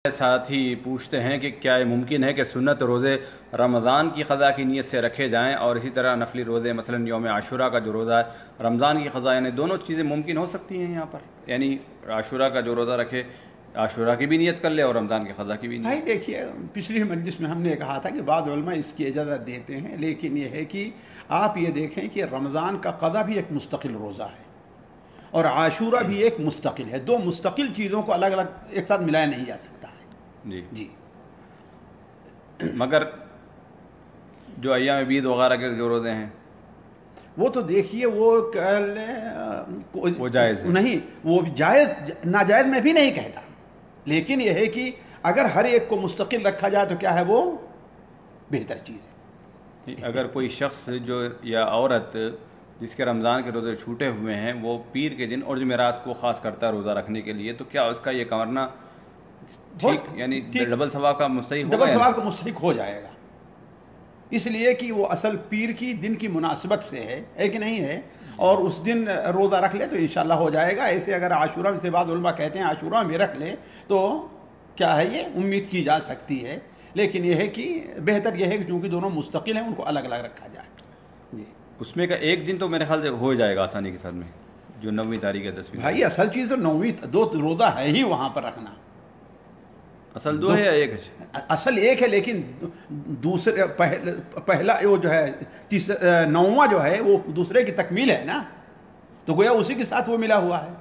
ساتھی پوچھتے ہیں کہ کیا یہ ممکن ہے کہ سنت روزے رمضان کی قضا کی نیت سے رکھے جائیں اور اسی طرح نفلی روزے مثلا یوم عاشورہ کا جو روزہ ہے رمضان کی قضا، یعنی دونوں چیزیں ممکن ہو سکتی ہیں یہاں پر؟ یعنی عاشورہ کا جو روزہ رکھے عاشورہ کی بھی نیت کر لے اور رمضان کی قضا کی بھی نیت۔ بھائی دیکھیے، پچھلی مجلس میں ہم نے کہا تھا کہ بعض علماء اس کی اجازت دیتے ہیں، لیکن یہ ہے کہ آپ یہ دیکھیں کہ رمضان کا قضا بھی ایک مستقل روزہ ہے اور عاشورہ بھی ایک مستقل ہے۔ دو مستقل چیزوں کو الگ الگ ایک ساتھ ملایا نہیں جا سکتا ہے۔ جی مگر جو ایام بید وغیرہ کے جو روزے ہیں وہ تو دیکھیے وہ جائز ہے نہیں، وہ جائز ناجائز میں بھی نہیں کہتا، لیکن یہ ہے کہ اگر ہر ایک کو مستقل رکھا جائے تو کیا ہے، وہ بہتر چیز ہے۔ اگر کوئی شخص جو یا عورت جس کے رمضان کے روزے چھوٹے ہوئے ہیں وہ پیر کے دن اور جمعرات کو خاص کرتا ہے روزہ رکھنے کے لیے، تو کیا اس کا یہ کرنا ٹھیک، یعنی ڈبل ثواب کا مستحق ہوگا؟ ڈبل ثواب کا مستحق ہو جائے گا، اس لیے کہ وہ اصل پیر کی دن کی مناسبت سے ہے کہ نہیں ہے، اور اس دن روزہ رکھ لے تو انشاءاللہ ہو جائے گا۔ ایسے اگر عاشورہ سے بعض علماء کہتے ہیں عاشورہ میں رکھ لے تو کیا ہے، یہ امید کی جا سکتی ہے، لیکن یہ ہے کہ بہتر یہ ہے کہ چونکہ دونوں مستقل ہیں ان کو الگ الگ رکھا جائے۔ جی اس میں کا ایک دن تو میرے خیال سے ہو جائے گا آسانی کے ساتھ میں، جو 9ویں تاریخ ہے 10ویں۔ بھائی اصل چیز تو 9ویں دو روزہ ہے ہی وہاں پر رکھنا، اصل دو ہے یا ایک ہے؟ اصل ایک ہے، لیکن دوسرے پہلا وہ جو ہے 9واں جو ہے وہ دوسرے کی تکمیل ہے نا، تو گویا اسی کے ساتھ وہ ملا ہوا ہے۔